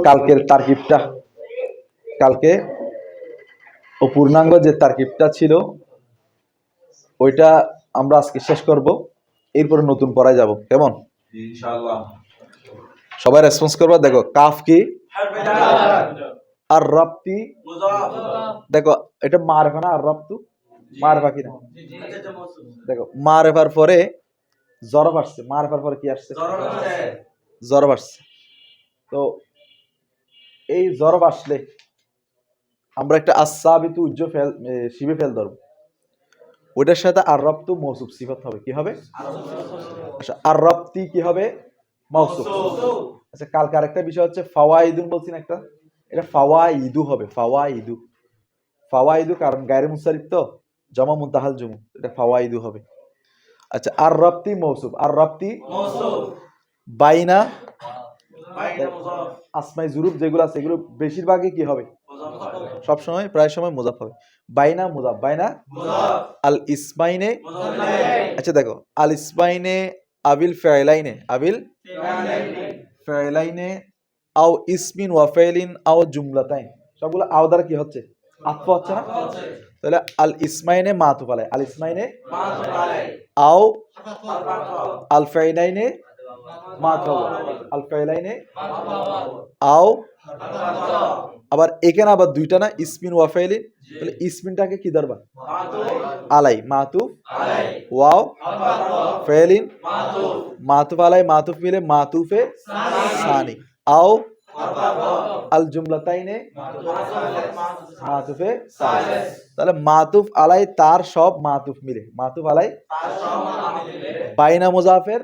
কালকের তারকিবটা কালকে পূর্ণাঙ্গ যে তারকিবটা ছিল ওইটা আমরা আজকে শেষ করব, এরপরে নতুন পড়ায় যাব। কেমন? ইনশাআল্লাহ সবাই রেসপন্স করবা। দেখো কাফ কি আর রপ্তি, দেখো এটা মারফা না, আর রপ্তু মারফা কি না? দেখো মারফার পরে জরব আসছে, মারফার পরে কি আসছে? জরব আসছে। তো এই জরব আসলে আমরা একটা আসসাবিতু উজ্জ ফেল শিবে ফেল ধরব, ওইটার সাথে আর রপ্তু মৌসুফ সিফাত হবে। কি হবে? আচ্ছা, আর রপ্তি কি হবে? মৌসুফ। আচ্ছা, কালকে আরেকটা বিষয় হচ্ছে ফাওয়াইদুন বলছি না একটা, এটা ফাওয়াইদু হবে। ফাওয়াইদু ফাওয়াইদু কারণ গায়রে মুনসারিফ তো, জমা মুনতাহাল জুমু, এটা ফাওয়াইদু হবে। আচ্ছা, আর রপ্তি মৌসুফ। আর রপ্তি বাইনা আসমাই জুরুফ যেগুলো আছে এগুলো বেশিরভাগই কি হবে? সবসময় প্রায় সময় মুজাফ হবে। বাইনা মুজাফ, বাইনা আল ইসমাইনে। আচ্ছা দেখো, আল ইসমাইনে আবিল ফাইলাইনে, আবিল ফাইলাইনে আও ইসমিন ওয়া ফাইলিন আও জুমলাতাইন, সবগুলো আও দ্বারা কি হচ্ছে? আতফ হচ্ছে না? তাহলে আল ইসমাইনে মাতুফ আলাই, আল ইসমাইনে আও আল ফাইলাইনে মাতুফ, আল ফাইলাইনে আও। আবার এখানে আবার দুইটা না, ইসমিন ওয়া ফাইলিন, তাহলে ইসমিনটাকে কি ধরবা? আলাই, মাতুফ ওয়াও ফাইলিন মাতুফ আলাই, মাতুফ মিলে মাতুফে সানি আও আল জুমলাতাইনে মাতুফে সানি। তাহলে মাতুফ আলাই তার সব মাতুফ মিলে, মাতুফ আলাই বাইনা মুজাফের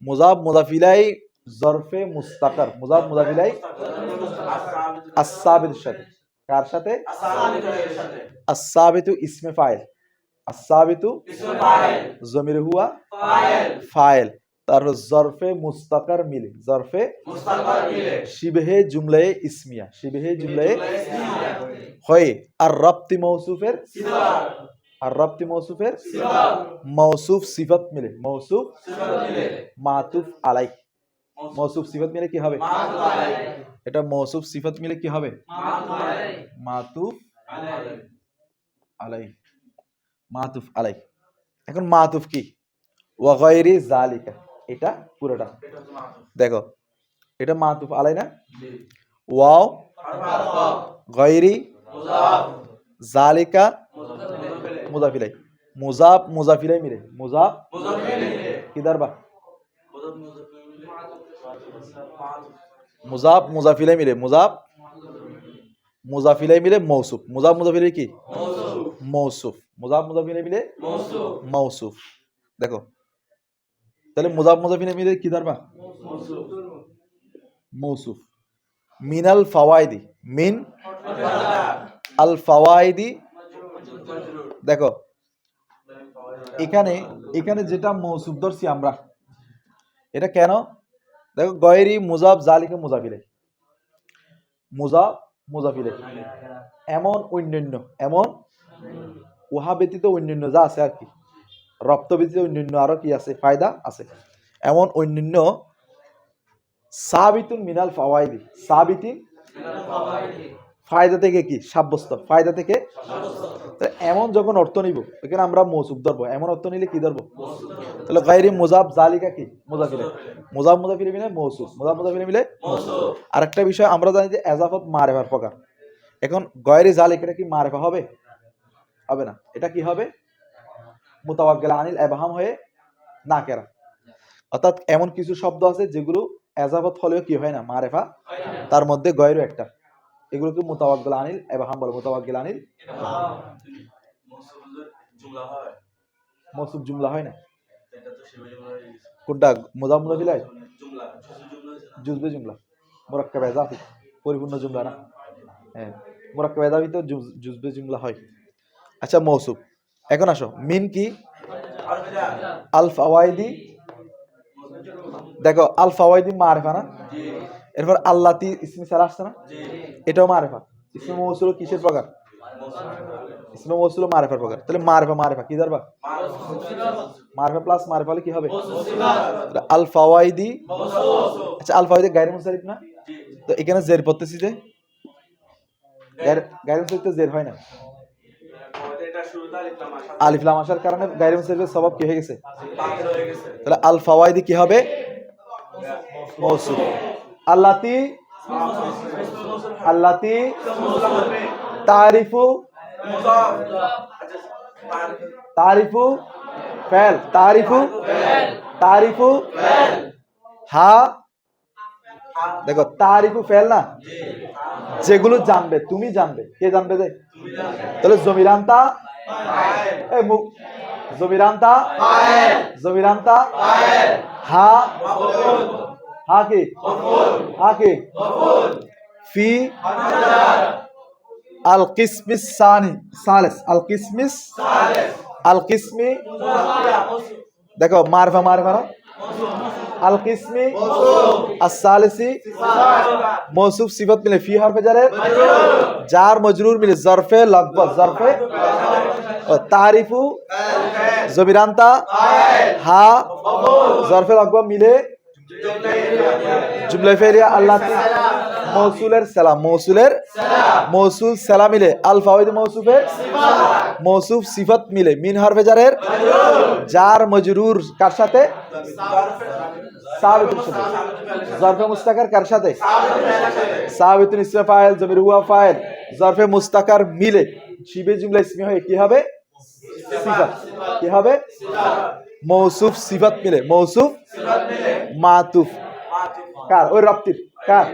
মুজাফ মুজাফিলাই জরফে মুস্তাকার, মুজাফ মুজাফিলাই আসসাবিতের সাথে। কার সাথে? আসসাবিতু ইসমে ফাইল, আসসাবিতু জমির হুয়া ফাইল, তার জরফে মুস্তাকার মিলে, জরফে শিবহে জুমলায়ে ইসমিয়া, শিবহে জুমলায়ে হয়। আর রপ্তি মৌসুফের, আর রপ্তি মৌসুফের মৌসুফ সিফাত মিলে, মৌসুফ মাতুফ আলাই, মৌসুফ সিফাত মিলে কি হবে? এটা মৌসুফ সিফাত মিলে কি হবে? মাতুফ আলাই, মাতুফ আলাই। এখন মাতুফ কি? ওয়া গায়রি জালিকা, এটা পুরোটা দেখো, এটা মাতুফ আলাই না? ওয়াও গায়রি জালিকা মুজাফ ইলাই, মুজাফ মুজাফ ইলাই মিলে, মুজাফ কি ধরবা? মুজাফ মুজাফ ইলাই মিলে, মুজাফ মুজাফ ইলাই মিলে মৌসুফ, মুজাফ মুজাফ ইলাই কি? মৌসুফ, মুজাফ মুজাফ ইলাই মিলে মৌসুফ। দেখো তাহলে মুজাফ মুজাফ ইলাই মিলে কি ধরবা? মৌসুফ। মিনাল ফাওয়াইদি, মিন আল ফাওয়াইদি। দেখো এখানে এখানে যেটা মৌসুফ ধরছি আমরা, এটা কেন? দেখো গয়রি মুজাফ জালিকা মুজাফ ইলাই, মুজাফ মুজাফ ইলাই, এমন অন্যান্য, এমন উহা ব্যতীত অন্যান্য যা আছে আর কি, রপ্ত ব্যতীত অন্যান্য আরো কি আছে? ফায়দা আছে। এমন অন্যান্য সাবিতুন মিনাল ফাওয়াইদি, সাবিতিন ফায়দা থেকে কি সাব্যস্ত, ফায়দা থেকে। এমন যখন অর্থ নিব এখানে আমরা মৌসুফ ধরবো, এমন অর্থ নিলে কি ধরবো? তাহলে গায়রি মুজাফ জালিকা কি? মুজাফ ইলাই, মুজাফ মুজাফ ইলাই মিলে মৌসুফ, মুজাফ মুজাফ ইলাই মিলে মৌসুফ। আরেকটা বিষয় আমরা জানি যে এজাফত মারিফার প্রকার। এখন গায়রি জালিকাটা কি মারিফা হবে? হবে না। এটা কি হবে? মুতাওয়াক্কিল আনিল ইবহাম হয়ে নাকেরা। অর্থাৎ এমন কিছু শব্দ আছে যেগুলো এজাফত হলেও কি হয় না? মারিফা। তার মধ্যে গয়রু একটা, এগুলোকে মুতাওয়াক্কিল আনিল ইবহাম বলে, মুতাওয়াক্কিল আনিল মৌসুফ জুমলা হয় না। কোনটা? মুজাফ মুজাফ ইলাই জুজবে জুমলা, মুরাক্কাব ইজাফি পরিপূর্ণ জুমলা না? হ্যাঁ, মুরাক্কাব ইজাফি তো জুজবে জুমলা হয়। আচ্ছা মৌসুফ। এখন আসো মিন কি? আল ফাওয়াইদি। দেখো আল ফাওয়াইদি মারিফা না? এরপর আল্লাতি ইসমে সারা আসছে না? এটাও মারিফা। ইসমে মৌসুল কিসের প্রকার? ইসমে মৌসুল মারিফার প্রকার। তাহলে মারিফা মারিফা কি ধরবা? মারিফা প্লাস মারিফা হলে কি হবে? আল ফাওয়াইদি। আচ্ছা আল ফাওয়াইদি গায়রে মুনসারিফ না? তো এখানে জের পড়তেছি যে গায়রে মুনসারিফে জের হয় না, আলিফ লাম আসার কারণে গায়রে মুনসারিফের সবাব কি হয়ে গেছে, তাহলে আল ফাওয়াইদি কি হবে, মৌসুফ। আল্লাতি আল্লাতি তারিফু তারিফু ফেল তারিফু হা, দেখো তারিফু ফেল না, যেগুলো জানবে তুমি জানবে, কে জানবে যে, তাহলে জমিরান্তা জমিরান্তা হা কি ফি আল কিসমিস সালিস আল কিসমি, দেখো মারফা না আল কিসমি as-salisi মৌসুফ সিফাত মিলে ফি হরফে জারের জার মজরুর মিলে জরফে লাগবা জরফে তারিফু জমিরান্তা হা জরফে লাগবা মিলে জুমলা ফেলিয়া আল্লাতি মৌসুল সালাম মিলে আল ফাওয়াইদ মৌসুফ সিফাত মিলে মিন হরফে জারের জার মজরুর কার সাথে, সাবিতুর সাথে, জরফে মুস্তাকার কার সাথে, সাবিতুন ইসম ফাইল জমির হুয়া ফাইল জরফে মুস্তাকার মিলে শিবে জুমলা ইসমি হয়ে কি হবে, সিফাত, কি হবে, মৌসুফ সিফাত মিলে মৌসুফ মাতুফ কার, ওই রপ্তির কার,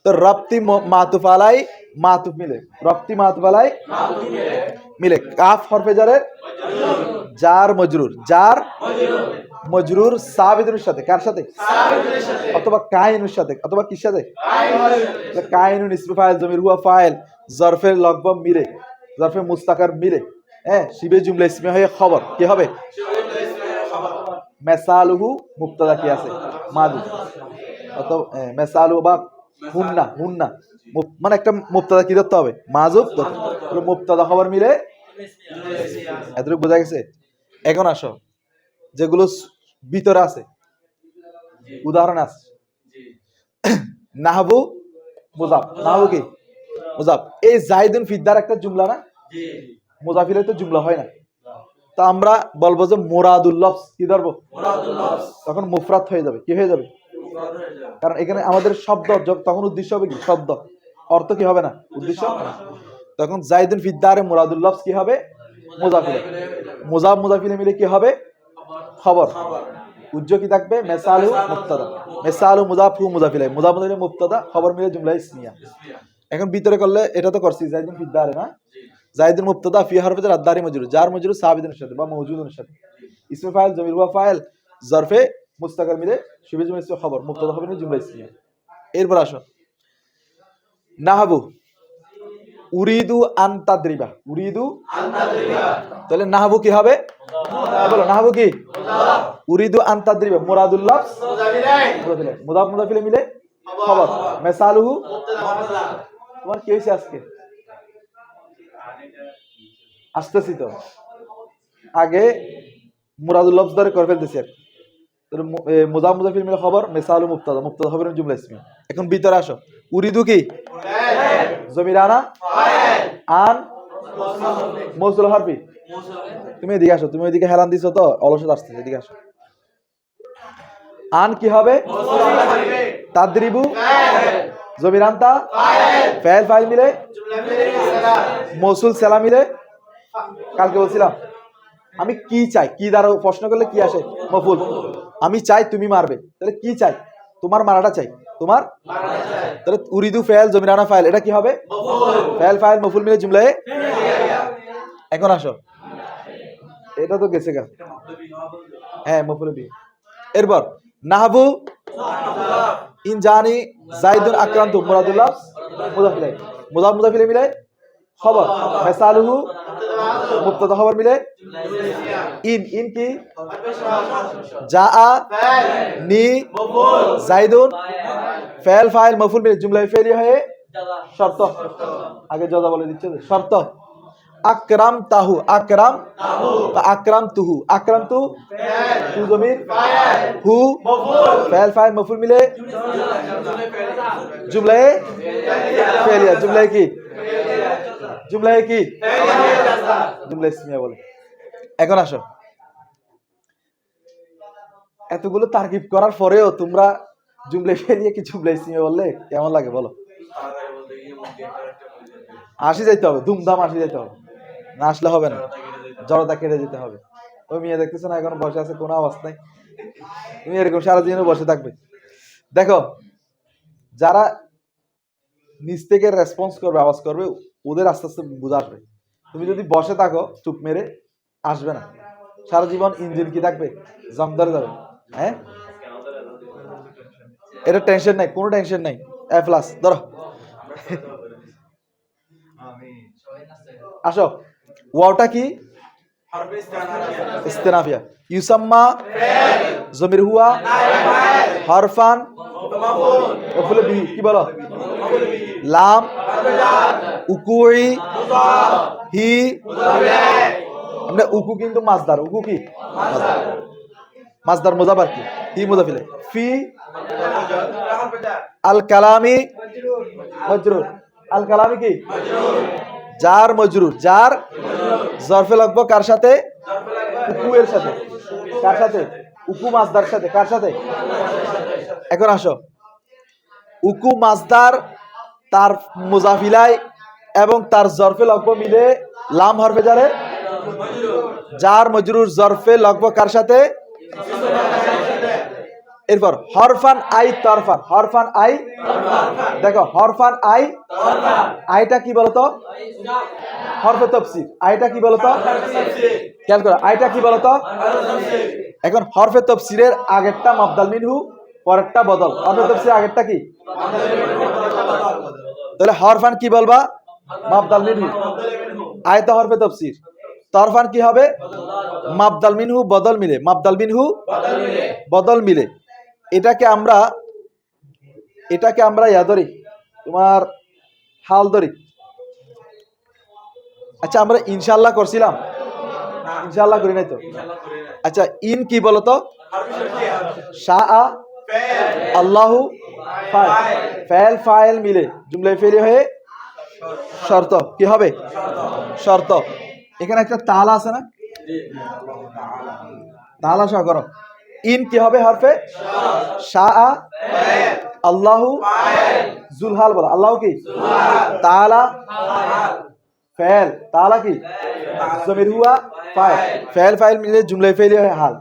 তো রপ্তি মাতুফ আলাই মাতুফ মিলে, রপ্তি মাতুফ আলাই মিলে কাফ হরফে জারের জার মজরুর সাবিতুর সাথে, কার সাথে, অথবা কাইনুর সাথে, অথবা কির সাথে, কাইনুন ইসম ফাইল জমির হুয়া ফাইল জরফে লগবম মিলে জরফে মুস্তাকার মিলে, হ্যাঁ শিবে জুমলা ইসমি হয়ে খবর কি হবে, মেসালুহু মুবতাদা কি আছে মাযুফ, অথবা মেসালু বা হুন্না মানে একটা মুবতাদা কি ধরতে হবে, মাযুফ ধরতে হবে, মুবতাদা খবর মিলে, এতটুকু বোঝা গেছে। এখন আসো যেগুলো ভিতরে আছে উদাহরণ আছে, নাহবু মুজাফ, নাহবু কি মুজাফ, এই জাইদুন ফিদ্দার একটা জুমলা না, মুজাফিলে তো জুমলা হয় না, তা আমরা বলবো যে মুরাদুল লফজ কি ধরবো, তখন মুফরাদ হয়ে যাবে, কি হয়ে যাবে, কারণ এখানে আমাদের শব্দ তখন উদ্দেশ্য হবে কি, শব্দ, অর্থ কি হবে না, উদ্দেশ্য, তখন জাইদুন ফিদ্দারে মুরাদুল লফজ কি হবে, মুজাফিলে, মুজাফিলে মিলে কি হবে, খবর, উজ্জ কি থাকবে, মেসালু মুবতাদা, মেসালু মুজাফু মুজাফিলে, মুজাফিলে মুবতাদা খবর মিলে জুমলা ইসমিয়া। এখন ভিতরে করলে এটা তো করছি জাইদুন ফিদ্দারে না, জাইদুন মুবতাদা ফি হরফে জার আদ-দারি মজরুর, জার মজরুর সাবিতুনের সাথে বা মওজুদুনের সাথে, ইসমে ফাইল জমির হুয়া ফাইল জরফে মুস্তাকার মিলে শিবে জুমলা ইসমি খবর মুবতাদা খবর মিলে জুমলা ইসমিয়া। এরপর আসো নাহবু উরিদু আন তাদরিবা, তাহলে নাহবু কি হবে, বলো নাহবু কি, উরিদু আন তাদরিবা মুরাদুল লফজ মুদাফ মুদাফিলে মিলে খবর, মেসালুহু, তোমার কি হয়েছে আজকে, আসতেছি তো আগে মুরাদুল লফজ ধরে করে ফেলতেছি, মুদাফ মুদাফিল মিলে খবর, মেসালু মুবতাদা খবরের জুমলা ইসমি। এখন ভিতরে আসো, উরিদু কি জমিরানা আন মৌসুল হরফি, তুমি এদিকে আসো, তুমি ওইদিকে হেলান দিছো তো অলসত আসতেছে, এদিকে আসো, আন কি হবে, তাদরিবু জমিরান্তা ফাইল ফাইল মিলে মৌসুল সালাম মিলে, কালকে বলছিলাম আমি কি চাই, কি দ্বারা প্রশ্ন করলে কি আসে, মফুল, আমি চাই তুমি মারবে, তাহলে কি চাই, তোমার মারাটা চাই, তোমার, তাহলে উরিদু ফাইল জমিরানা ফাইল, এটা কি হবে, ফাইল ফাইল মফুল মিলে জুমলায়ে। এখন আসো, এটা তো গেছে গা, হ্যাঁ মফুল বি। এরপর নাহবু ইন জানি জাইদুন আক্রান্ত মুরাদুল্লাহ মুজাফিলে, মুজাফ মুজাফিলে মিলে খবর, মেসালুহু মুবতাদা খবর মিলে, ইন কি জাআ নি জাইদুন ফাইল ফাইল মফুল মিলে জুমলা ফেলি হয়ে শর্ত, আগে জজা বলে দিচ্ছে শর্ত, আকরাম তাহু, আকরাম আকরাম তুহু, আকরাম তু তু জমির, হু ফাইল, ফাইল মফুল মিলে জুমলায়ে ফেলিয়া, জুমলায়ে কি, জুমলায়ে কি, জুমলা ইসমিয়া বলে। এখন আসো, এতগুলো তারকিব করার পরেও তোমরা জুমলা ফেলিয়ে কি জুমলা ইসমিয়া বললে কেমন লাগে বলো? আসি যাইতে হবে, ধুমধাম আসি যাইতে হবে, না আসলে হবে না, জড়তা কেটে যেতে হবে। ওই মেয়ে দেখতেছো না এখন বসে আছে, কোনো আওয়াজ নাই, তুমি এরকম সারাদিনও বসে থাকবে। দেখো, যারা নিজ থেকে রেসপন্স করবে, আওয়াজ করবে, ওদের আস্তে আস্তে বোঝা আসবে। তুমি যদি বসে থাকো চুপ মেরে, আসবে না, সারা জীবন ইঞ্জিন কি থাকবে, জং ধরে যাবে। হ্যাঁ, এটা টেনশন নাই, কোনো টেনশন নাই। এ প্লাস ধরো, আসো, ওয়াওটা কি, ইস্তেনাফিয়া, ইউসাম্মা জমির হুয়া হারফান মফউল বিহি, কি বলো, লাম উকুই হি, আমরা উকু কিন্তু মাসদার, উকু কি মাসদার, মুজাফার কি, হি মুজাফিল, ফি আল কালামি মজরুর, আল কালামি কি জার মজরুর, জার জরফে লাগবো কার সাথে, উকু এর সাথে, কার সাথে, উকু মাসদার সাথে, কার সাথে। এখন আসো, উকু মাসদার তার মুজাফিলাই এবং তার জরফে লাগব মিলে লাম হরফে জারে, জার মজরুর জরফে লাগব কার সাথে, এরপর হরফান আই তরফান, হরফান আই, দেখো হরফান আই, আইটা কি বলতো, হরফে তাফসীর, আইটা কি বলতো, খেয়াল করো, আইটা কি বলতো। এখন হরফে তাফসীরের আগেরটা মাবদাল মিনহু, পরেরটা বদল। হরফে তাফসীরের আগেরটা কি, তাহলে হরফান কি বলবা, মাবদাল মিনহু, আয়তা হরফে তাফসীর, তরফান কি হবে, মাবদাল মিনহু বদল মিলে, মাবদাল মিনহু বদল মিলে। এটাকে আমরা ইয়া ধরি, তোমার হাল ধরি। আচ্ছা, আমরা ইনশাআল্লাহ করছিলাম, ইনশাআল্লাহ করি নাই তো। আচ্ছা, ইন কি বলতো, শাআ আল্লাহু ফাইল, ফাইল ফাইল মিলে জুমলা ফেলি হয়ে শর্ত কি হবে, শর্ত। এখানে একটা তাল আছে না, তালা সহ করো, ইন কি হবে, হরফে শাআ আল্লাহু জুলহাল, বলো আল্লাহ কি, তাআলা ফাইল, তাআলা কি জমির হুয়া ফাইল, ফাইল ফাইল মিলে জুমলা ফেলি হয় হাল,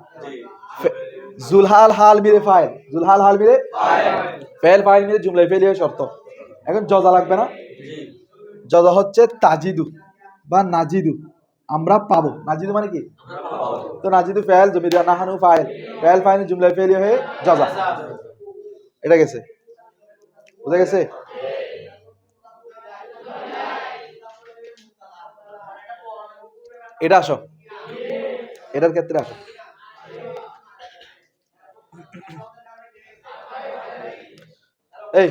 জুলহাল হাল মিলে ফাইল, জুলহাল হাল মিলে ফাইল, ফাইল মিলে জুমলা ফেলি হয় শর্ত। এখন জজা লাগবে না, জজা হচ্ছে তাজিদু বা নাজিদু, আমরা পাবো, নাজিদু মানে কি, তো নাজিদু ফাইল জমির নাহানু ফাইল, ফাইল ফাইল জুমলা ফেলি হয়ে জজা, এটা গেছে, বুঝা গেছে। এটা আসো, এটার ক্ষেত্রে আসো, এই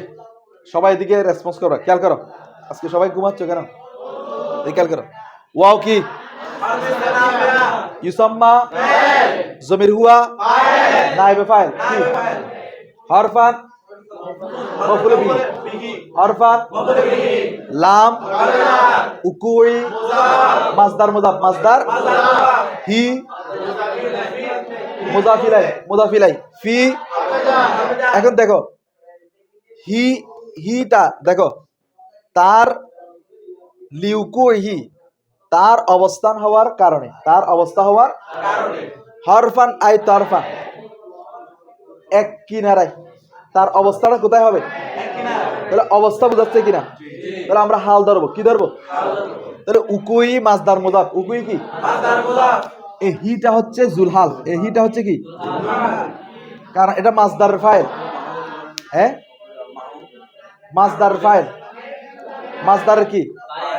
সবাই এদিকে রেসপন্স করো, খেয়াল করো, আজকে সবাই ঘুমাচ্ছ কেন, খেয়াল করো। ওয়াও কি, ইউসাম্মা জমির হুয়া নাইবে ফাইল কি, হরফান মফউল বিহি, হরফান লাম উকুই মাসদার মুজাফ, মাসদার হি মুজাফিলাই, মুজাফিলাই ফি। এখন দেখো হিটা দেখো, তার লিউকুহি, তার অবস্থান হওয়ার কারণে, তার অবস্থা হওয়ার কারণে, হরফান আই তরফান এক কিনারায়, তার অবস্থাটা কোথায় হবে, তাহলে অবস্থা বোঝাচ্ছে কিনা, তাহলে আমরা হাল ধরবো, কি ধরবো, তাহলে উকুই মাসদার মুজাফ, উকুই কি মাসদার মুজাফ, এই হিটা হচ্ছে জুলহাল, এই হিটা হচ্ছে কি, কারণ এটা মাসদার ফাইল, হ্যাঁ মাসদার ফাইল, মাসদার কি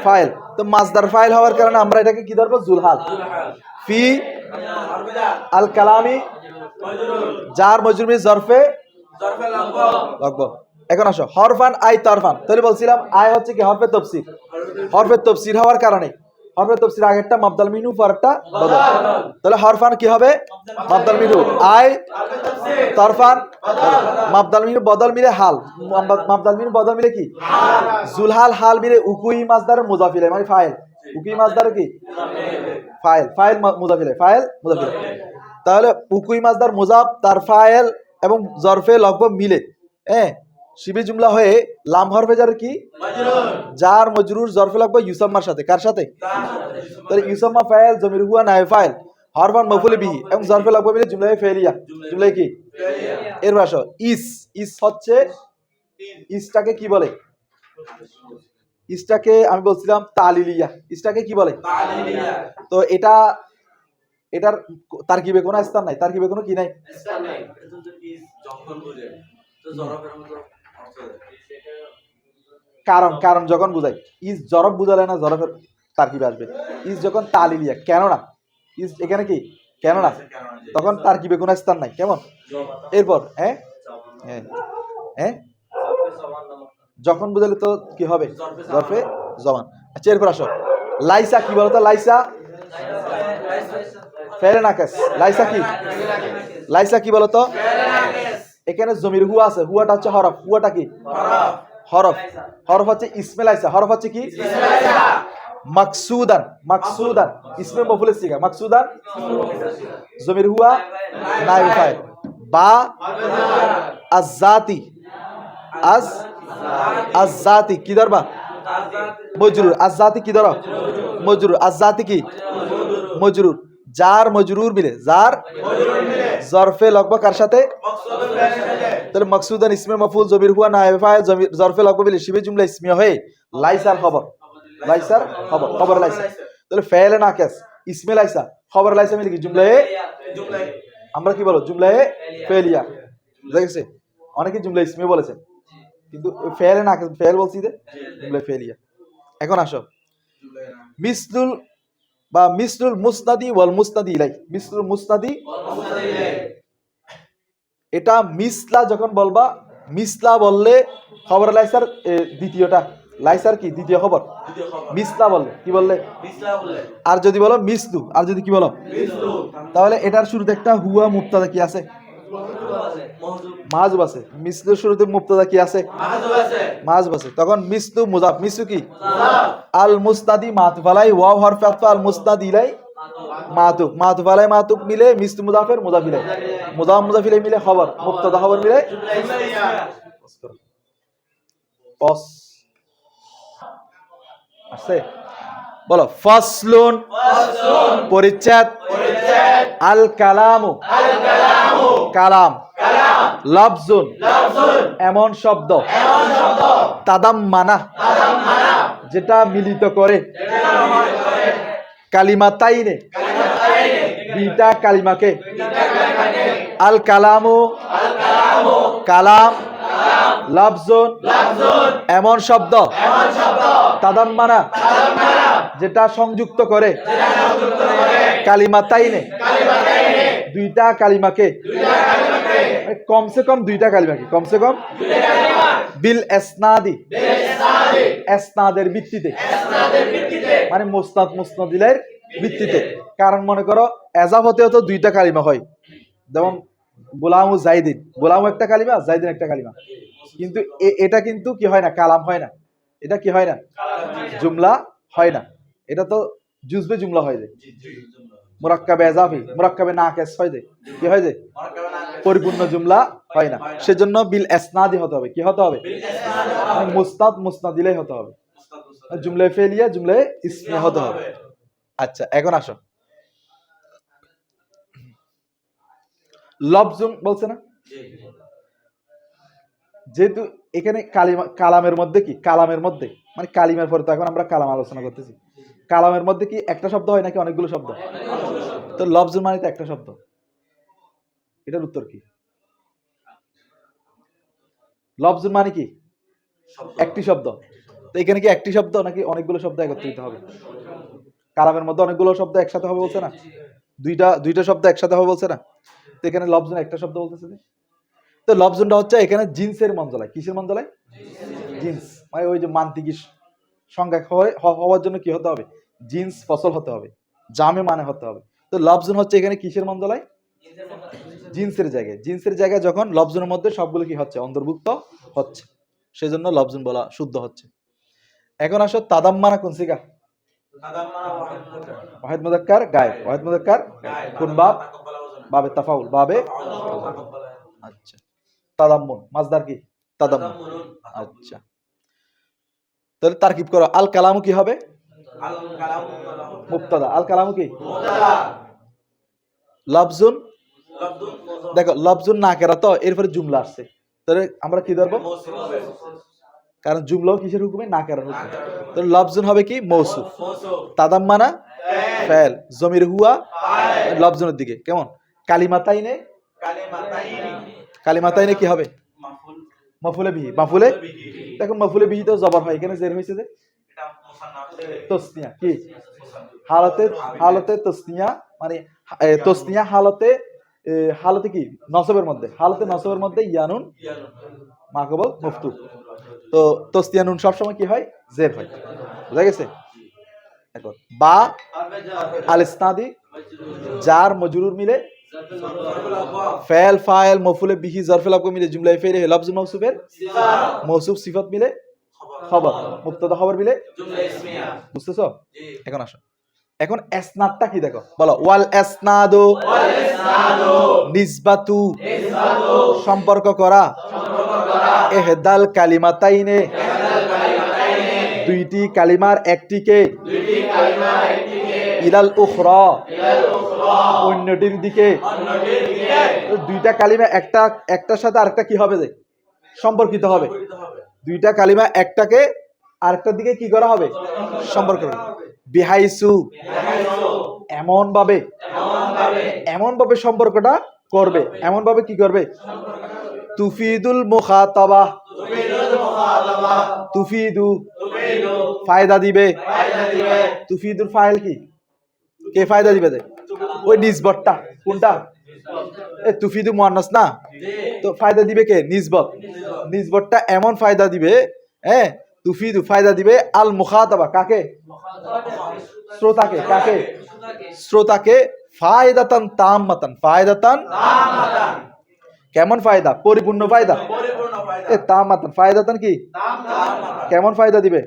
ফাইল, তো মাসদার ফাইল হওয়ার কারণে আমরা এটাকে কি ধরবো, জুলহাল, ফি আল কালামি জার মজরুর জরফে লাগবো। এখন আসো, হরফান আই তরফান, তাহলে বলছিলাম আয় হচ্ছে কি হরফে তাফসীর, হরফে তাফসীর হওয়ার কারণে হরফে তাফসীর আগেরটা মাবদাল মিনহু, পরেরটা বদল। তাহলে হরফান কি হবে? মাবদাল মিনহু, আই তরফান মাবদাল মিনহু বদল মিলে হাল, মাবদাল মিনহু বদল মিলে কি জুলহাল, হাল মিলে উকুই মাসদারের মুজাফ ইলাইহি মানে ফাইল, উকুই মাসদারের কি ফাইল, ফাইল মুজাফ ইলাইহি, ফাইল মুজাফ ইলাইহি। তাহলে উকুই মাসদার মুজাফ তার ফাইল এবং জরফে লগভগ মিলে শিবে জুমলা হয়ে লাম হরফে জার কি জার মজরুর জরফে লগভগ ইউসাম্মার সাথে, কার সাথে? তাহলে ইউসাম্মা ফাইল জমির হুয়া নায়ে ফাইল হরফান মফুল বিহি এবং জরফে লগভগ মিলে জুমলায়ে ফেলিয়া, জুমলায়ে কি এর ভাষা ইস। ইস হচ্ছে, ইসটাকে কি বলে? ইসটাকে আমি বলছিলাম তালিলিয়া, ইসটাকে কি বলে? তো এটা এটার তারকিবে কোনো স্থান নাই, তারকিবে কোনো কি নাই স্থান নাই। কারণ কারণ যখন বুঝাই, ইস জরব বুঝালে না জরফের তারকিবে আসবে। ইস যখন তালিলিয়া, কেন না ইস এখানে কি কেন না, তখন তারকিবে কোনো স্থান নাই। কেমন? এরপর যখন বুঝালে তো কি হবে? জরফে জমান। আচ্ছা এরপর আসো, লাইসা কি বলতো? লাইসা ফেলে নাকেস। লাইসা কি? লাইসা কি বলতো? এখানে জমির হুয়া আছে, হুয়াটা হচ্ছে হরফ, হুয়াটা কি হরফ, হরফ হচ্ছে ইসমে লাইসা, হরফ হচ্ছে কি মাকসুদান, মাকসুদান ইসমে মফুলের সিগা, মাকসুদান জমির হুয়া নাইব ফাইল, বা আজাতি, আজাতি কি ধরবা? মজরুর। আজাতি কি ধরো? মজরুর। আজাতি কি মজরুর, জার মজরুর মিলে, জার জরফে লগভগ কার সাথে? তাহলে মাকসুদান ইসমে মফুল জমির হুয়া নাইব ফাইল জরফে লগভগ মিলে শিবে জুমলা ইসমিয়া হয়ে লাইসার খবর, লাইসার খবর, খবর লাইসা। তাহলে ফেলে নাকেস ইসমে লাইসা খবর লাইসা মিলে কি জুমলায়ে, আমরা কি বলো জুমলায়ে ফেলিয়া। দেখেছে অনেকে জুমলা ইসমে বলেছেন, কিন্তু ফেলে নাকেস ফেল বলছি যে জুমলা ফেলিয়া। এখন আসো মিসলুল বা মিসলুল মুসনাদি ওয়াল মুসনাদি ইলাই, মিসলুল মুসনাদি, এটা মিসলা যখন বলবা, মিসলা বললে খবর লাইসার দ্বিতীয়টা, লাইসার কি দ্বিতীয় খবর, মিসলা বললে কি বললে? আর যদি বলো মিসলু, আর যদি কি বলো তাহলে এটার শুরুতে একটা হুয়া মুবতাদা কি আছে? মাহজুব আছে। মিসলুর শুরুতে মুবতাদা কি আছে? মাহজুব আছে। তখন মিসলু মুজাফ, মিসলু কি আল মুস্তাদি মাতুফ আলাই, ওয়াও হরফে আতফ, আল মুস্তাদি ইলাই মাতুফ, মাতুফ আলাই মাতুফ মিলে মিসলু মুজাফের মুজাফ ইলাই, মুজাফ মুজাফ ইলাই মিলে খবর, মুবতাদা খবর মিলে পস আছে। বলো ফাসলুন পরিচ্ছেদ, আল কালামু কালাম, লফজুন এমন শব্দ, তাদাম্মানা যেটা মিলিত করে, কালিমাতাইনে দুইটা কালিমাকে, আল কালামু কালাম, লফজুন এমন শব্দ, তাদাম্মানা যেটা সংযুক্ত করে, কালিমাতাইনে দুইটা কালিমাকে, কমসে কম দুইটা কালিমাকে, কমসে কম বিল এসনাদি এসনাদের ভিত্তিতে, মানে মুসনাদ মুসনাদিলের ভিত্তিতে। কারণ মনে করো এজাব হতে হতো দুইটা কালিমা হয়, যেমন গোলামু জাইদিন, গোলামু একটা কালিমা, জাইদিন একটা কালিমা, কিন্তু এটা কিন্তু কি হয় না, কালাম হয় না, এটা কি হয় না, জুমলা হয় না, এটা তো জুজবে জুমলা হয় যায়, মুরাক্কাবে এজাফি, মুরাক্কাবে নাকিস হয় যায়, কি হয় যায়, পরিপূর্ণ জুমলা হয় না। সেজন্য বিল এসনাদি হতে হবে, কি হতে হবে, মুস্তাদ মুসনাদিলাই হতে হবে, জুমলায়ে ফেলিয়া জুমলায়ে ইসমিয়া হতে হবে। আচ্ছা এখন আসো, লফজুন বলছে না, যেহেতু এখানে কালামের মধ্যে কি, কালামের মধ্যে মানে কালিমার পরে তো এখন আমরা কালাম আলোচনা করতেছি, কালামের মধ্যে কি একটা শব্দ হয় নাকি অনেকগুলো শব্দ? তো লফজুন মানে তো একটা শব্দ, এটার উত্তর কি? লফজুন মানে কি একটি শব্দ, তো এখানে কি একটি শব্দ নাকি অনেকগুলো শব্দ একত্রিত হবে? কালামের মধ্যে অনেকগুলো শব্দ একসাথে হবে বলছে না, দুইটা শব্দ একসাথে হবে বলছে না, তো এখানে লফজুন একটা শব্দ বলতেছে। তো লফজুনটা হচ্ছে এখানে জিন্সের মঞ্জলায়, কিসের মঞ্জলায়? জিন্স, মানে ওই যে মান্তিকি সংখ্যা হওয়ার জন্য কি হতে হবে, জিন্স ফসল হতে হবে, জামে মানে হতে হবে। তো লফজুন হচ্ছে এখানে কিসের মন্দলায়? জিন্সের জায়গায়। জিন্সের জায়গায় যখন লফজুনের মধ্যে সবগুলো কি হচ্ছে? অন্তর্ভুক্ত হচ্ছে, সেজন্য লফজুন বলা শুদ্ধ হচ্ছে। এখন আসো তাদাম্মানা কোন সিগা? ওয়াহিদ মুযাক্কার গায়েব। ওয়াহিদ মুযাক্কার কোন বাব? বাবে তাফাউল। বাবে আচ্ছা। তাদাম্মুন মাসদার কি? তাদাম্মুন। আচ্ছা, তাহলে তারকিব করো। আল কালামু কি হবে? মুবতাদা। আল কালামু কি? লফজুন, দেখো লফজুন নাকেরা তো এরপরে জুমলা আসছে, তাহলে আমরা কি ধরবো? কারণ জুমলাও কিসের হুকুমে? নাকেরার হুকুমে। তাহলে লফজুন হবে কি? মৌসুফ। তাদাম্মানা ফাইল, জমির হুয়া লফজুনের দিকে। কেমন? কালিমাতাইনে, কালিমাতাইনে কি হবে? মাফুলে বিহি। মাফুলে, দেখো মাফুলে বিহি তো জবর হয়, এখানে জের হয়েছে যে তসনিয়া কি? হালতে, হালতে তসনিয়া মানে তসনিয়া হালতে, হালতে কি? নসবের মধ্যে। হালতে নসবের মধ্যে ইয়ানুন মাকবল মুফতু। তো তসনিয়া নুন সবসময় কি হয়? জের হয়। বুঝা গেছে? এখন বা আল ইসনাদি জার মজরুর মিলে ফেল ফাইল মফুলে বিহি জরফুল আবকে মিলে জুমলায়ে ফেলে লফজুল মাউসুফের মৌসুফ সিফাত মিলে খবর, মুবতাদা খবর মিলে জুমলা ইসমিয়া। বুঝতেছো? এখন আসো, এখন ইসনাদটা কি দেখো, বলো। ওয়াল ইসনাদু, নিসবাতু সম্পর্ক করা, ইহদাল কালিমাতাইনে দুইটি কালিমার একটিকে, ইলাল উখরা অন্যটির দিকে। দুইটা কালিমা একটা একটার সাথে আরেকটা কি হবে? যে সম্পর্কিত হবে। দুইটা কালিমা একটাকে আরেকটার দিকে কি করা হবে? সম্পর্ক। বিহাইসু এমন ভাবে, এমন ভাবে সম্পর্কটা করবে। এমন ভাবে কি করবে? তুফিদুল মুখাতাবা, তুফিদু ফায়দা দিবে। তুফিদুল ফাইল কি? কে ফায়দা দিবে? ওই নিসবতটা। কোনটা? এ তুফিদু মুআন্নাস না, তো ফায়দা দিবে কে? নিসবত। নিসবতটা এমন ফায়দা দিবে, হ্যাঁ তুফিদু ফায়দা দিবে আল মুখাতাবা কাকে? শ্রোতাকে। কাকে? শ্রোতাকে। ফায়দাতান তাম্মাতান, ফায়দাতান কেমন ফায়দা? পরিপূর্ণ ফায়দা। এ তাম্মাতান ফায়দাতান কি? কেমন ফায়দা দিবে?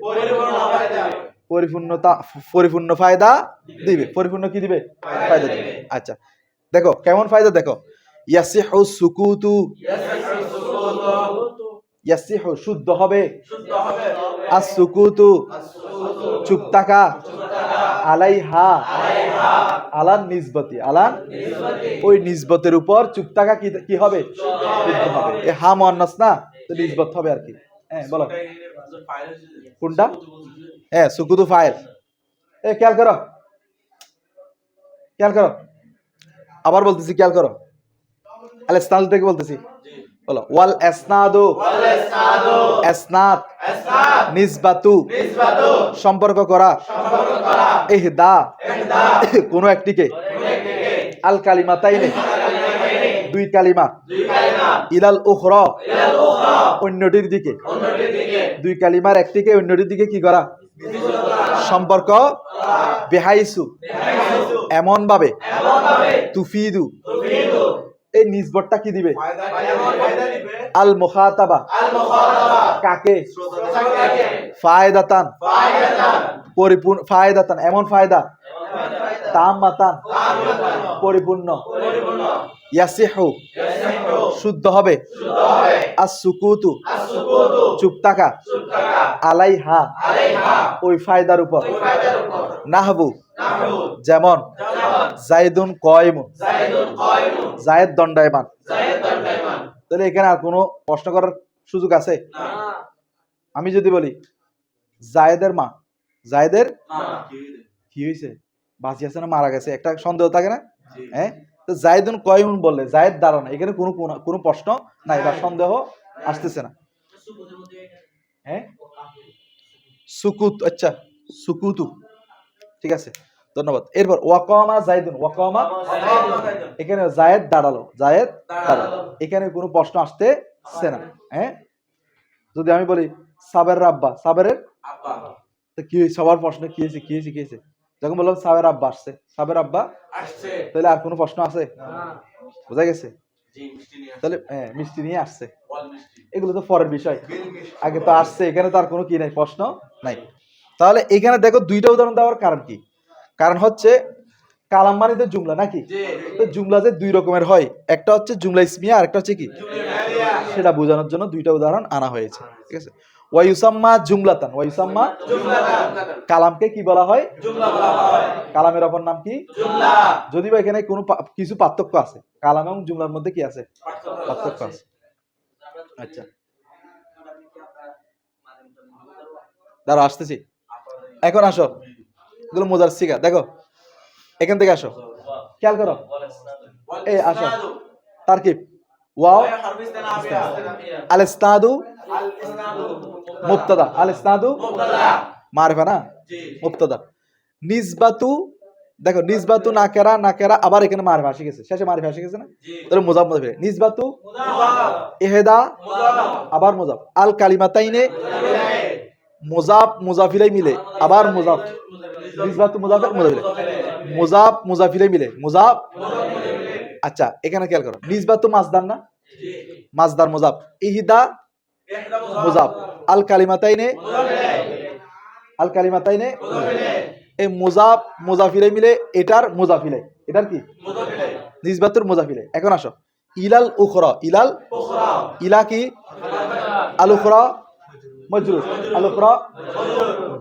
পরিপূর্ণতা, পরিপূর্ণ ফায়দা দিবে। পরিপূর্ণ কি দিবে? ফায়দা দিবে। আচ্ছা দেখো কেমন ফায়দা দেখো। ইয়াসিহু সুকুতু, ইয়াসিহু শুদ্ধ হবে, আস সুকুতু চুপ থাকা, আলাইহা আলান নিসবতি, আলান ওই নিসবতের উপর চুপ থাকা কি হবে? শুদ্ধ হবে। এ হা মুআন্নাস না, তো নিসবত হবে আর কি। হ্যাঁ বলো কোনটা? হ্যাঁ সুকুতু ফাইল। এ খেয়াল করো, খেয়াল করো, আবার বলতেছি খেয়াল করো। আল ইসনাদ থেকে বলতেছি, বলো। ওয়াল ইসনাদু, ইসনাদ নিসবাতু সম্পর্ক করা, ইহদা কোন একটিকে, আল কালিমাতাইনে দুই কালিমা, ইলাল উখরা অন্যটির দিকে। দুই কালিমার একটিকে অন্যটির দিকে কি করা? সম্পর্ক। বিহাইসু এমন ভাবে, তুফিদু এই নিসবতটা কি দিবে? আল মুখাতাবা কাকে? ফায়দাতান পরিপূর্ণ, ফায়দাতান এমন ফায়দা, তাম্মাতান পরিপূর্ণ, ইয়াসিহু শুদ্ধ হবে, আস সুকুতু চুপ থাকা, আলাইহা ওই ফায়দার উপর, নাহবু যেমন, জাইদুন কায়িমুন জায়েদ দণ্ডায়মান। তাহলে এখানে আর কোনো প্রশ্ন করার সুযোগ আছে? আমি যদি বলি জায়েদের মা, জায়েদের কি হয়েছে? বাঁচি আছে না মারা গেছে? একটা সন্দেহ থাকে না? হ্যাঁ, তো জায়েদুন কায়িমুন বললে জায়েদ দাঁড়ানো, এখানে কোনো প্রশ্ন নাই বা সন্দেহ আসতেছে না। হ্যাঁ সুকুত, আচ্ছা সুকুতু ঠিক আছে, ধন্যবাদ। এরপর ওয়াকামা জাইদুন, ওয়াকামা এখানে জায়েদ দাঁড়ালো, জায়েদ দাঁড়ালো, এখানে কোনো প্রশ্ন আসতেছে না। হ্যাঁ, যদি আমি বলি সাবের আব্বা, সাবেরের আব্বা, তো কি সবার প্রশ্ন কি হয়েছে? কি হয়েছে? কি হয়েছে? যখন বললাম সাবের আব্বা আসছে, সাবের আব্বা তাহলে আর কোনো প্রশ্ন আছে? বোঝা গেছে? তাহলে হ্যাঁ, মিষ্টি নিয়ে আসছে, এগুলো তো পরের বিষয়, আগে তো আসছে, এখানে তো আর কোনো কি নাই, প্রশ্ন নাই। তাহলে এখানে দেখো দুইটা উদাহরণ দেওয়ার কারণ কি? কারণ হচ্ছে কালাম মানে তো জুমলা নাকি? তো জুমলা যে দুই রকমের হয়, একটা হচ্ছে জুমলা ইসমিয়া আর একটা হচ্ছে কি, সেটা বোঝানোর জন্য দুইটা উদাহরণ আনা হয়েছে। ঠিক আছে, ওয়ায়ুসাম্মা জুমলাতান, ওয়ায়ুসাম্মা কালামকে কি বলা হয়? কালামের অপর নাম কি? যদিও এখানে কোনো কিছু পার্থক্য আছে, কালাম এবং জুমলার মধ্যে কি আছে? পার্থক্য আছে। আচ্ছা, দাঁড়া আসতেছি, এখন আসো, এগুলো মজার শিখা। দেখো এখান থেকে আসো, খেয়াল করো, এই আসো, তারকিব ওয়াও আল ইসনাদু মুবতাদা, আল ইসনাদু মারিফা না, মুবতাদা। নিসবাতু, দেখো নিসবাতু নাকেরা, নাকেরা আবার এখানে মারিফা আসে গেছে, শেষে মারিফা আসে গেছে না, তাহলে মুজাফ মুজাফ, নিসবাতু ইহদা আবার মুজাফ, আল কালিমাতাইনে মুজাফ মুজাফিলাই মিলে আবার মুজাফ, নিসবাতু মুজাফির মুজাফিলাই, মুজাফ মুজাফিলাই মিলে মুজাফ। আচ্ছা এখানে খেয়াল করো, নিসবাতু মাসদার না, মাসদার মুজাফ, ইহদা মুজাফ, আল কালিমাতাইনে, আল কালিমাতাইনে এই মুজাফ মুজাফিলাই মিলে এটার মুজাফিলাই, এটার কি নিসবাতুর মুজাফিলাই। এখন আসো, ইলাল উখরা, ইলাল ইলা কি, আল উখরা মজরুর, আল উখরা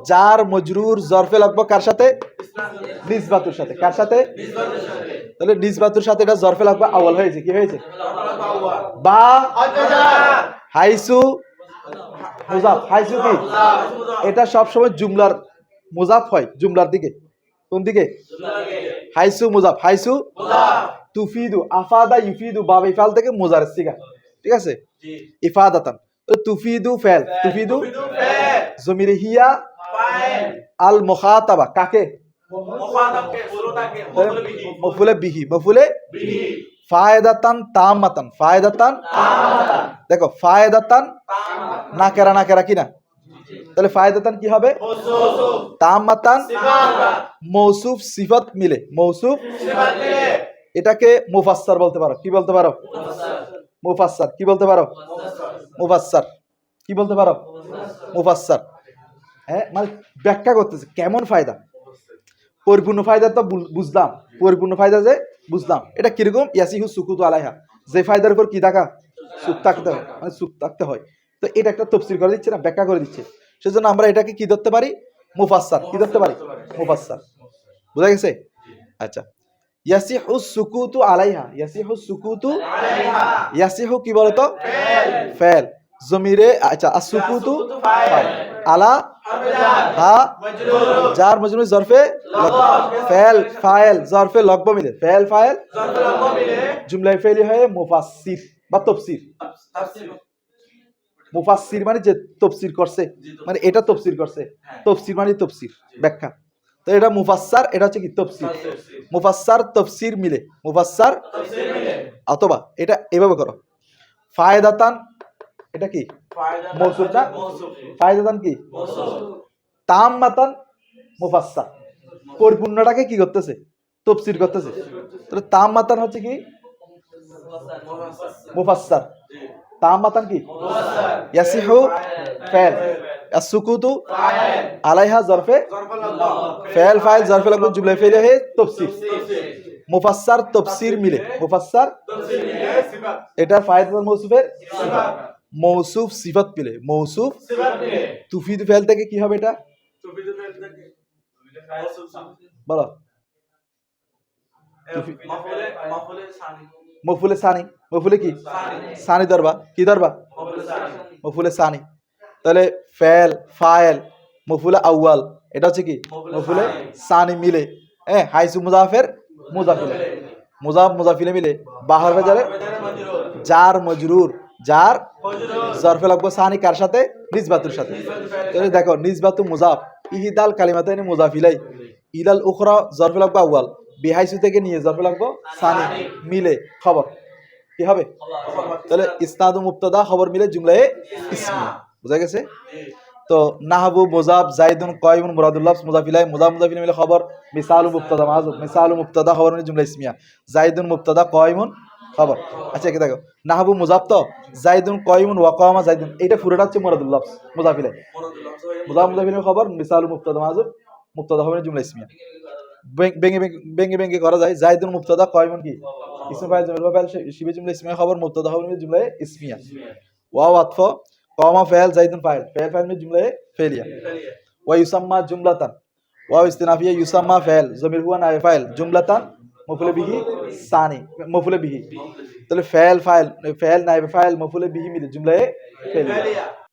জার মজরুর জরফে লাগবে কার সাথে? নিসবাতুর সাথে। কার সাথে? তাহলে নিসবাতুর সাথে এটা জরফে লাগবে আউয়াল হয়েছে, কি হয়েছে? বা হাইসু মুজাফ, হাইসু কি, এটা সবসময় জুমলার মুজাফ হয়, জুমলার দিকে, কোন দিকে? হাইসু মুজাফ, হাইসু তুফিদু, আফাদা ইউফিদু, বাব ইফাল থেকে মুজারের সিগা, ঠিক আছে, ইফাদাতান। তুফিদু ফেল, তুফিদু জমিরে হিয়া আল মুখাতাবা, কাকে? মফুলে বিহি, মফুলে ফায়দাতান তামাতান, ফায়দাতান, দেখো ফায়দাতান নাকেরা, নাকেরা কি না, তাহলে ফায়দাতান কি হবে? তামাতান মৌসুফ সিফাত মিলে, মৌসুফ, এটাকে মুফাসসার বলতে পারো, কি বলতে পারো? মুফাসসার, কি বলতে পারো? মুফাসসার, কি বলতে পারো? মুফাসসার। হ্যাঁ, মানে ব্যাখ্যা করতেছে কেমন ফায়দা, পরিপূর্ণ ফায়দা তো বুঝলাম, পরিপূর্ণ ফায়দা যে বুঝলাম, এটা কিরকম? ইয়াসিহু সুকুতু আলাইহা, যে ফায়দার উপর কি থাকা? সুখ থাকতে হয়, মানে সুখ থাকতে হয়। তো এটা একটা তাফসীর করে দিচ্ছে না, ব্যাখ্যা করে দিচ্ছে, সেজন্য আমরা এটাকে কি ধরতে পারি? মুফাসসার, কি ধরতে পারি? মুফাসসার। বুঝা গেছে? আচ্ছা, ইয়াসিহু সুকুতু আলাইহা, ইয়াসিহু সুকুতু আলাইহা, ইয়াসিহু কি বলতো? ফেল, জমিরে, আচ্ছা আসুকুতু ফাইল, আলা হা জার মজরুর জরফে ফেল ফাইল জরফে লগব মিলে, ফেল ফাইল জুমলায় ফেলি হয়ে মুফাসসির বা তাফসীর। মুফাসসির মানে যে তাফসীর করছে, মানে এটা তাফসীর করছে, তাফসীর মানে তাফসীর, ব্যাখ্যা। তো এটা মুফাসসার, এটা হচ্ছে কি তাফসীর, মুফাসসার তাফসীর মিলে, মুফাসসার তাফসীর মিলে। অথবা এটা এভাবে করো, ফায়দাতান, এটা কি মৌসুফ না, ফায়দাতান কি তাম্মাতান মুফাসসার, পরিপূর্ণটাকে কি করতেছে? তাফসীর করতেছে। তাহলে তাম্মাতান হচ্ছে কি? মুফাসসার। তাম্মাতান কি? ইয়াসিহু ফাইল, আসুকুতু আলাইহা জরফে ফাইল, ফাইল জরফে লাগবে জুমলা ফেলে হে তাফসীর, মুফাসসার তাফসীর মিলে, মুফাসসার তাফসীর মিলে সিফাত, এটা ফায়দাতুল মৌসুফের সিফাত, মৌসুফ সিফাত মিলে, মৌসুফ সিফাত মিলে। তুফিদু ফাইল থেকে কি হবে? এটা তুফিদু ফাইল থেকে বলো, মফুলে সানি, মফুলে কি সানি ধরবা, কি ধরবা? মফুলে সানি। তাহলে ফেল ফাইল মফুলে আউয়াল, এটা হচ্ছে কি মফুলে সানি মিলে, হ্যাঁ, হাইসু মুজাফের মুজাফিলে, মুজাফ মুজাফিলে মিলে, বাহার বাজারে জার মজরুর, জার জরফে লাগবে সানি কার সাথে? নিসবাতুর সাথে। তাহলে দেখো নিসবাতু মুজাফ, ইহিদাল কালিমাতাইনি মুজাফিলাই, ইলাল উখরা জরফে লাগবে আউয়াল, বিহাইসু থেকে নিয়ে জরফে লাগবে সানি মিলে খবর, কি হবে? তাহলে ইসনাদু মুবতাদা খবর মিলে জুমলায়ে ইসমি। বুঝা গেছে? তো নাহবু মুজাব জাইদুন কায়িমুন মুরাদুল লফজ মুজাফ ইলাইহি মুজাফ মিলে খবর মিসালু মুবতাদা মাযুব মিসালু মুবতাদা খবর মানে জুমলা ইসমিয়া জাইদুন মুবতাদা কায়িমুন খবর। আচ্ছা কি দেখো নাহবু মুজাব তো জাইদুন কায়িমুন ওয়া কামা জাইদুন এটা পুরোটা হচ্ছে মুরাদুল লফজ মুজাফ ইলাইহি মুজাফ মিলে খবর মিসালু মুবতাদা মাযুব মুবতাদা খবর মানে জুমলা ইসমিয়া। বেঙ্গে করা যায় জাইদুন মুবতাদা কায়িমুন কি ইসম ফাইল জুমলা ফাইল শিবে জুমলা ইসমিয়া খবর মুবতাদা খবর মানে জুমলা ইসমিয়া। ওয়াও আতফ কামা ফাইল জাইদুন ফাইল ফাইল মানে জুমলা ফেলিয়া। ওয়া ইউসাম্মা জুমলাতান ওয়াও ইস্তিনাফিয়া ইউসাম্মা ফাইল জমির হুয়া নায়ে ফাইল জুমলাতান মফুলে বিহি সানি মফুলে বিহি তাহলে ফাইল নায়ে ফাইল মফুলে বিহি মিলে জুমলা ফেলিয়া।